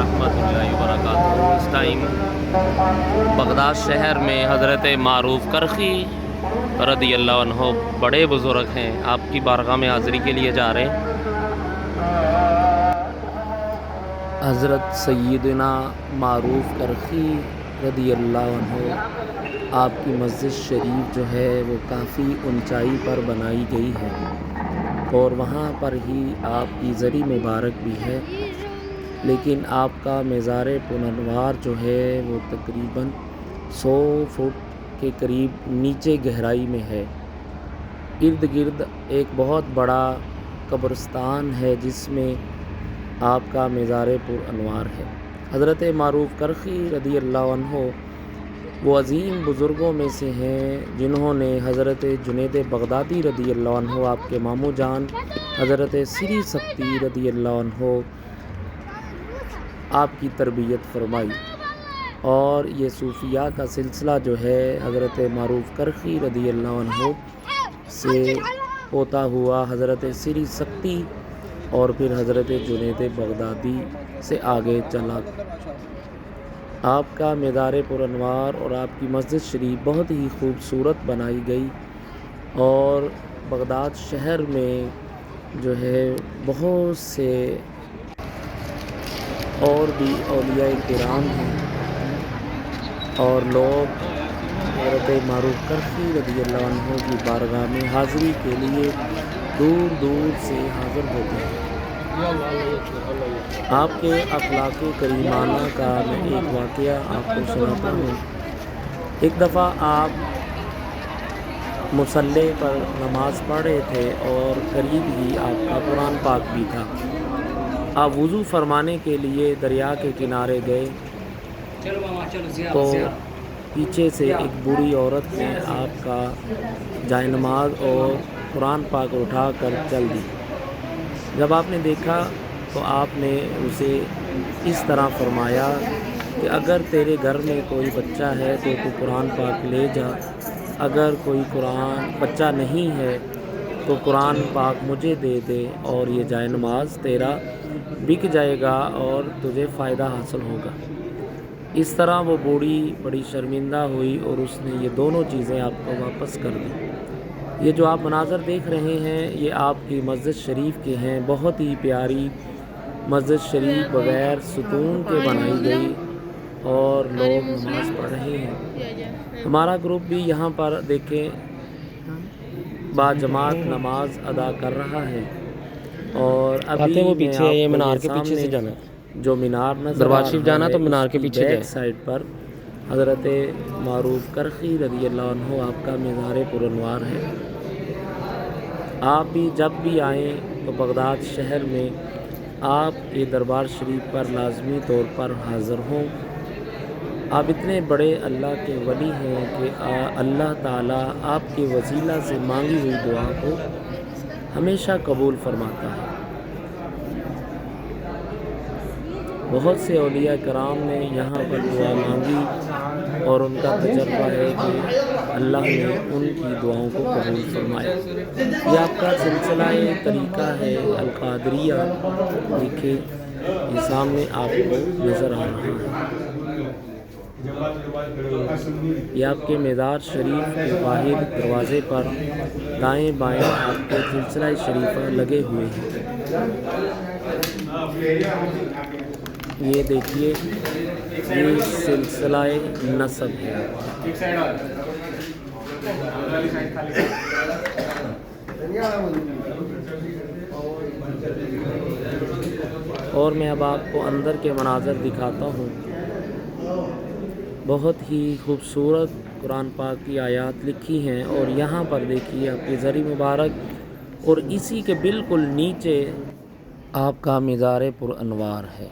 रहमतुल्लाहि व बरकातहू। इस टाइम बगदाद शहर में हज़रत मारूफ करखी रदी अल्लाह अन्हो बड़े बुज़ुर्ग हैं, आपकी बारगाह में हाज़िरी के लिए जा रहे हैं। हज़रत सैयदना मारूफ करखी रदी अल्लाह अन्हो आपकी मस्जिद शरीफ जो है वो काफ़ी ऊंचाई पर बनाई गई है और वहाँ पर ही आपकी ज़री मुबारक भी है, लेकिन आपका मज़ार पुरअनवार जो है वो तकरीबन 100 फुट के करीब नीचे गहराई में है। इर्द गिर्द एक बहुत बड़ा कब्रिस्तान है जिसमें आपका मज़ार पुरअनवार है। हज़रत मारूफ करखी रदी अल्लाह अन्हो वो अज़ीम बुज़ुर्गों में से हैं जिन्होंने हज़रत जुनैद बगदादी रदी अल्लाह अन्हो आपके मामू जान हज़रत सिरी सक्ती रदी अल्लाह अन्हो आपकी तरबियत फरमाई, और ये सूफिया का सिलसिला जो है हज़रत मारूफ करखी रदी अल्लाह अन्हो से होता हुआ हज़रत सिरी सक्ती और फिर हज़रत जुनैद बगदादी से आगे चला। आपका मज़ार पुरअनवार और आपकी मस्जिद शरीफ बहुत ही खूबसूरत बनाई गई, और बगदाद शहर में जो है बहुत से और भी औलिया किराम हैं और लोग हज़रत मारूफ करखी रदी अल्लाह अन्हो की बारगाह में हाज़िरी के लिए दूर दूर से हाज़िर होते हैं। आपके अखलाक़ करीमाना का मैं एक वाक़या आपको सुनाता हूँ। एक दफ़ा आप मुसल्ले पर नमाज़ पढ़ रहे थे और करीब ही आपका कुरान पाक भी था। आप वज़ू फरमाने के लिए दरिया के किनारे गए तो पीछे से एक बूढ़ी औरत ने आपका जायनमाज़ और कुरान पाक उठा कर चल दी। जब आपने देखा तो आपने उसे इस तरह फरमाया कि अगर तेरे घर में कोई बच्चा है तो तू कुरान पाक ले जा, अगर कोई कुरान बच्चा नहीं है तो कुरान पाक मुझे दे दे और ये जायनमाज़ तेरा बिक जाएगा और तुझे फ़ायदा हासिल होगा। इस तरह वो बूढ़ी बड़ी शर्मिंदा हुई और उसने ये दोनों चीज़ें आपको वापस कर दी। ये जो आप मनाज़र देख रहे हैं ये आपकी मस्जिद शरीफ के हैं। बहुत ही प्यारी मस्जिद शरीफ बग़ैर सुकून के बनाई गई और लोग नमाज़ पढ़ रहे हैं। हमारा ग्रुप भी यहाँ पर देखें बाजमात नमाज अदा कर रहा है, और अभी वो पीछे है, ये मीनार के सामने पीछे से जाना जो मीनार नज़र दरबार शरीफ जाना तो मीनार के पीछे बैक साइड पर हज़रत मारूफ करखी रदी अल्लाह अन्हो आपका मज़ार पुरअनवार है। आप भी जब भी आएँ तो बगदाद शहर में आपके दरबार शरीफ पर लाजमी तौर पर हाज़िर हों। आप इतने बड़े अल्लाह के वली हैं कि अल्लाह ताला आपके वसीला से मांगी हुई दुआ को हमेशा कबूल फरमाता है। बहुत से औलिया कराम ने यहाँ पर दुआ मांगी और उनका तजर्बा है कि अल्लाह ने उनकी दुआओं को कबूल फरमाया। ये आपका सिलसिला तरीक़ा है अल-क़ादरिया, देखिए ये सामने आपको नज़र आ रहा है। ये आपके मज़ार शरीफ के बाहर दरवाज़े पर दाएं बाएं आपके सिलसिला शरीफा लगे हुए हैं। ये देखिए ये सिलसिला नसब है। और मैं अब आपको अंदर के मनाज़र दिखाता हूँ। बहुत ही खूबसूरत कुरान पाक की आयत लिखी हैं, और यहाँ पर देखिए आपकी ज़री मुबारक और इसी के बिल्कुल नीचे आपका मज़ार पुरअनवार है।